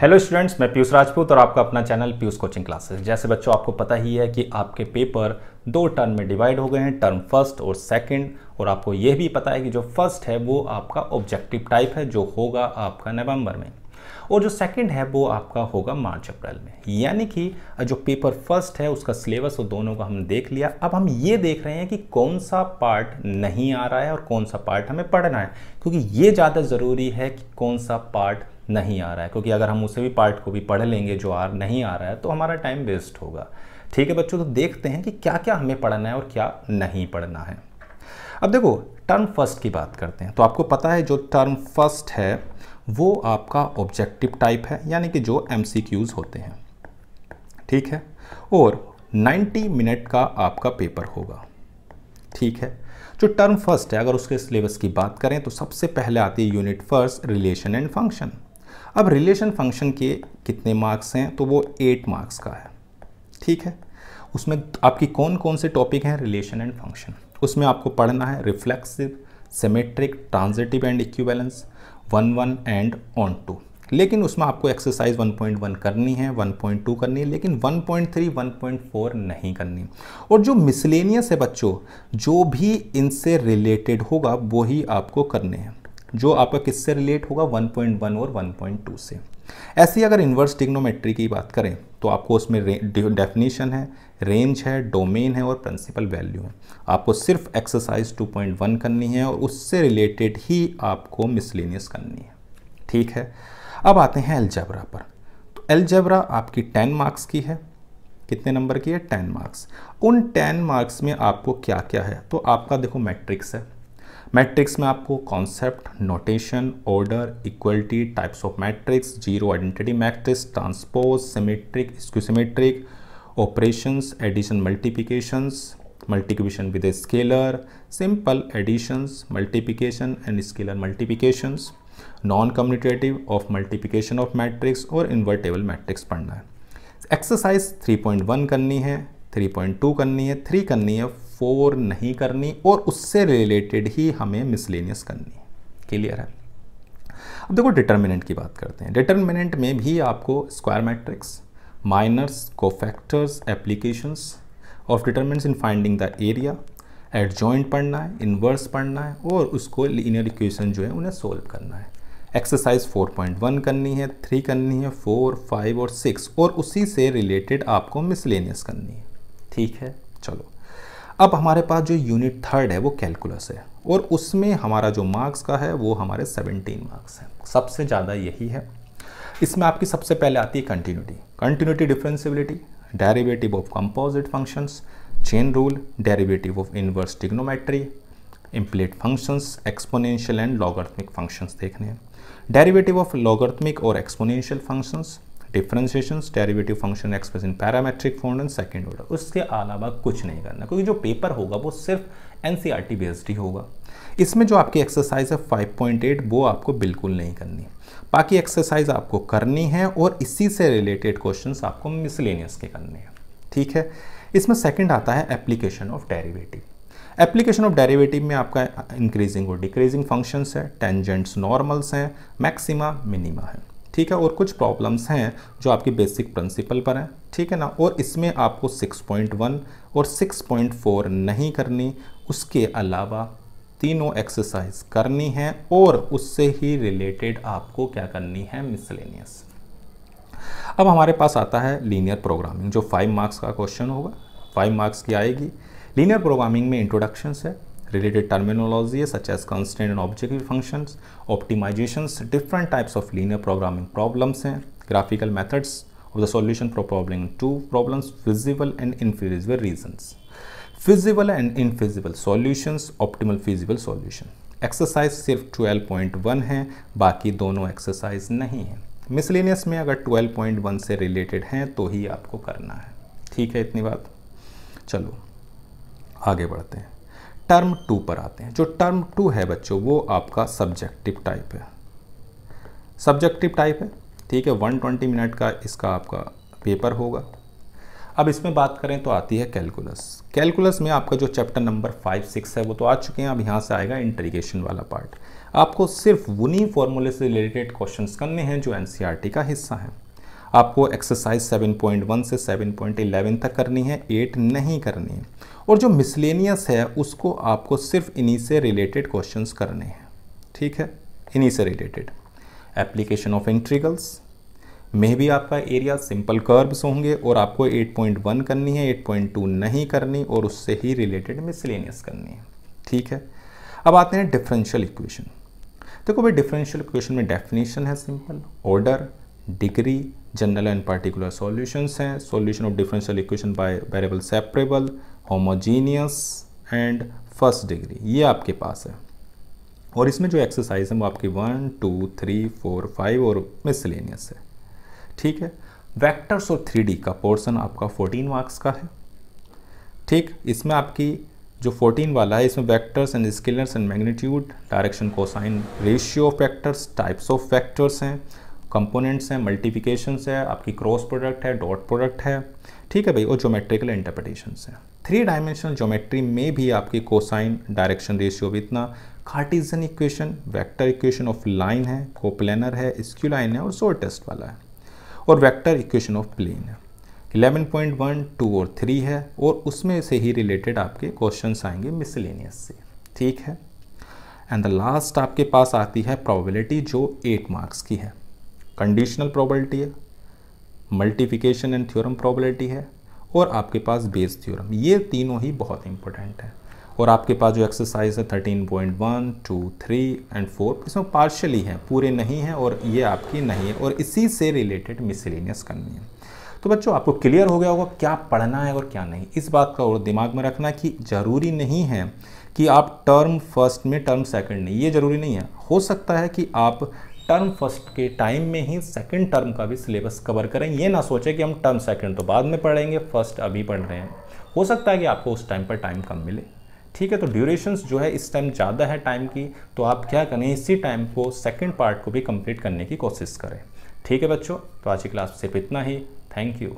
Hello students, मैं पीयूष राजपूत और आपका अपना चैनल पीयूष कोचिंग क्लासेस। जैसे बच्चों आपको पता ही है कि आपके पेपर दो टर्म में डिवाइड हो गए हैं, टर्म फर्स्ट और सेकंड। और आपको यह भी पता है कि जो फर्स्ट है वो आपका ऑब्जेक्टिव टाइप है, जो होगा आपका नवंबर में, और जो सेकंड है वो आपका होगा मार्च अप्रैल में। यानी कि जो पेपर फर्स्ट है उसका सिलेबस और दोनों का हम देख लिया। अब हम ये देख रहे हैं कि कौन सा पार्ट नहीं आ रहा है और कौन सा पार्ट हमें पढ़ना है, क्योंकि ये ज़्यादा ज़रूरी है कि कौन सा पार्ट नहीं आ रहा है, क्योंकि अगर हम उसे भी पार्ट को भी पढ़ लेंगे जो नहीं आ रहा है तो हमारा टाइम वेस्ट होगा। ठीक है बच्चों, तो देखते हैं कि क्या क्या हमें पढ़ना है और क्या नहीं पढ़ना है। अब देखो, टर्म फर्स्ट की बात करते हैं। तो आपको पता है जो टर्म फर्स्ट है वो आपका ऑब्जेक्टिव टाइप है, यानी कि जो MCQs होते हैं। ठीक है, और 90 मिनट का आपका पेपर होगा। ठीक है, जो टर्म फर्स्ट है अगर उसके सिलेबस की बात करें तो सबसे पहले आती है unit first relation and function. अब रिलेशन फंक्शन के कितने मार्क्स हैं, तो वो 8 मार्क्स का है। ठीक है, उसमें आपकी कौन कौन से टॉपिक हैं रिलेशन एंड फंक्शन। उसमें आपको पढ़ना है reflexive, symmetric, transitive and equivalence, 1 and onto. लेकिन उसमें आपको एक्सरसाइज 1.1 करनी है, 1.2 करनी है, लेकिन 1.3, 1.4 नहीं करनी। और जो मिसलेनियस है बच्चों, जो भी इनसे रिलेटेड होगा वो ही आपको करने हैं। जो आपका किससे रिलेट होगा, 1.1 और 1.2 से। ऐसी अगर इन्वर्स ट्रिग्नोमेट्री की बात करें तो आपको उसमें डेफिनीशन है, रेंज है, डोमेन है और प्रिंसिपल वैल्यू है। आपको सिर्फ एक्सरसाइज 2.1 करनी है और उससे रिलेटेड ही आपको मिसलेनियस करनी है। ठीक है, अब आते हैं अलजेब्रा पर। तो अलजेब्रा आपकी 10 मार्क्स की है। कितने नंबर की है, 10 मार्क्स। उन 10 मार्क्स में आपको क्या क्या है, तो आपका देखो मैट्रिक्स है। मैट्रिक्स में आपको concept, notation, order, equality, types of matrix, zero identity matrix, transpose, symmetric, skew symmetric, operations, addition, multiplications, multiplication with a scalar, simple additions, multiplication and scalar multiplications, non commutative of multiplication of matrix और invertible matrix पढ़ना है। Exercise 3.1 करनी है, 3.2 करनी है, 3 करनी है, 4 नहीं करनी, और उससे रिलेटेड ही हमें मिसलेनियस करनी है। क्लियर है। अब देखो डिटर्मिनेंट की बात करते हैं। डिटर्मिनेंट में भी आपको square matrix, minors, cofactors, applications of determinants in finding the area, adjoint पढ़ना है, इन्वर्स पढ़ना है, और उसको लीनियर इक्वेशन जो है उन्हें सोल्व करना है। एक्सरसाइज 4.1 करनी है, 3 करनी है, 4, 5 और 6, और उसी से रिलेटेड आपको मिसलेनियस करनी है। ठीक है, चलो अब हमारे पास जो यूनिट थर्ड है वो कैलकुलस है, और उसमें हमारा जो मार्क्स का है वो हमारे 17 मार्क्स है। सबसे ज़्यादा यही है। इसमें आपकी सबसे पहले आती है continuity, continuity differentiability, derivative of composite functions, chain rule, derivative of inverse trigonometry, implicit functions, exponential and logarithmic functions देखने हैं। डेरिवेटिव ऑफ लॉगरिथमिक और exponential functions, differentiations, derivative function express in parametric form and second order. उसके अलावा कुछ नहीं करना, क्योंकि जो पेपर होगा वो सिर्फ NCERT बेस्ड ही होगा। इसमें जो आपकी एक्सरसाइज है 5.8 वो आपको बिल्कुल नहीं करनी। बाकी एक्सरसाइज आपको करनी है और इसी से रिलेटेड क्वेश्चंस आपको मिसलेनियस के करने हैं। ठीक है, इसमें सेकंड आता है application of derivative. Application of derivative में आपका इंक्रीजिंग और डिक्रीजिंग फंक्शंस है, टेंजेंट्स, नॉर्मल्स हैं, मैक्सिमा, मिनिमा है। ठीक है, और कुछ प्रॉब्लम्स हैं जो आपकी बेसिक प्रिंसिपल पर हैं। ठीक है ना, और इसमें आपको 6.1 और 6.4 नहीं करनी। उसके अलावा तीनों एक्सरसाइज करनी है और उससे ही रिलेटेड आपको क्या करनी है, मिसलेनियस। अब हमारे पास आता है लीनियर प्रोग्रामिंग, जो 5 मार्क्स का क्वेश्चन होगा, 5 मार्क्स की आएगी। लीनियर प्रोग्रामिंग में इंट्रोडक्शंस है, related terminology such as constraint and objective functions, optimizations, different types of linear programming problems हैं, graphical methods of the solution for problem 2 problems, feasible and infeasible reasons, feasible and infeasible solutions, optimal feasible solution। Exercise सिर्फ 12.1 है, बाकी दोनों exercise नहीं है। Miscellaneous में अगर 12.1 से रिलेटेड हैं तो ही आपको करना है। ठीक है, इतनी बात। चलो आगे बढ़ते हैं, टर्म 2 पर आते हैं। जो टर्म 2 है बच्चों वो आपका सब्जेक्टिव टाइप है। सब्जेक्टिव टाइप है, ठीक है, 120 मिनट का इसका आपका पेपर होगा। अब इसमें बात करें तो आती है कैलकुलस। कैलकुलस में आपका जो चैप्टर नंबर 5, 6 है वो तो आ चुके हैं। अब यहाँ से आएगा इंटीग्रेशन वाला पार्ट। आपको सिर्फ उन्हीं फॉर्मूले से रिलेटेड क्वेश्चंस करने हैं जो एनसीईआरटी का हिस्सा है। आपको एक्सरसाइज 7.1 से 7.11 तक करनी है, 8 नहीं करनी है। और जो मिसलेनियस है उसको आपको सिर्फ इन्हीं से रिलेटेड क्वेश्चंस करने हैं, ठीक है, इन्हीं से रिलेटेड। एप्लीकेशन ऑफ इंटीग्रल्स में भी आपका एरिया सिंपल कर्व्स होंगे और आपको 8.1 करनी है, 8.2 नहीं करनी और उससे ही रिलेटेड मिसलेनियस करनी है, ठीक है। अब आते हैं डिफरेंशियल इक्वेशन। देखो भाई, डिफरेंशियल इक्वेशन में डेफिनेशन है simple, order, degree, general and particular solutions हैं, solution of differential equation by variable separable, homogeneous and first degree, ये आपके पास है। और इसमें जो एक्सरसाइज है वो आपकी 1, 2, 3, 4, 5 और मिसलेनियस है, ठीक है। वेक्टर्स और 3D का पोर्शन आपका 14 मार्क्स का है, ठीक। इसमें आपकी जो 14 वाला है इसमें vectors and scalars and magnitude, direction, cosine, ratio of vectors, types of vectors हैं, कंपोनेंट्स हैं, मल्टीप्लिकेशंस है, आपकी क्रॉस प्रोडक्ट है, डॉट प्रोडक्ट है, ठीक है भाई, और ज्योमेट्रिकल इंटरप्रिटेशंस हैं। 3 डायमेंशनल ज्योमेट्री में भी आपकी कोसाइन, डायरेक्शन, रेशियो भी इतना, Cartesian equation, vector equation of line है, कोप्लेनर है, स्क्यू लाइन है और शॉर्टेस्ट वाला है, और वेक्टर इक्वेशन ऑफ प्लेन है। 11.1, 2 और 3 है और उसमें से ही रिलेटेड आपके क्वेश्चंस आएंगे मिसलेनियस से, ठीक है। एंड द लास्ट आपके पास आती है प्रोबेबिलिटी जो 8 मार्क्स की है। कंडीशनल प्रोबेबिलिटी है, मल्टीप्लिकेशन एंड थ्योरम प्रोबेबिलिटी है और आपके पास बेस थ्योरम। ये तीनों ही बहुत इंपॉर्टेंट है। और आपके पास जो एक्सरसाइज है 13.1, 2, 3 एंड 4 इसमें पार्शियली है, पूरे नहीं है और ये आपकी नहीं है, और इसी से रिलेटेड मिसलेनियस करनी है। तो बच्चों आपको क्लियर हो गया होगा क्या पढ़ना है और क्या नहीं। इस बात का और दिमाग में रखना कि ज़रूरी नहीं है कि आप टर्म फर्स्ट में टर्म सेकंड नहीं, ये ज़रूरी नहीं है। हो सकता है कि आप टर्म फर्स्ट के टाइम में ही सेकंड टर्म का भी सिलेबस कवर करें। ये ना सोचें कि हम टर्म सेकंड तो बाद में पढ़ेंगे, फर्स्ट अभी पढ़ रहे हैं। हो सकता है कि आपको उस टाइम पर टाइम कम मिले, ठीक है। तो ड्यूरेशंस जो है इस टाइम ज़्यादा है टाइम की, तो आप क्या करें, इसी टाइम को सेकंड पार्ट को भी कंप्लीट करने की कोशिश करें, ठीक है बच्चों। तो आज की क्लास सिर्फ इतना ही। Thank you.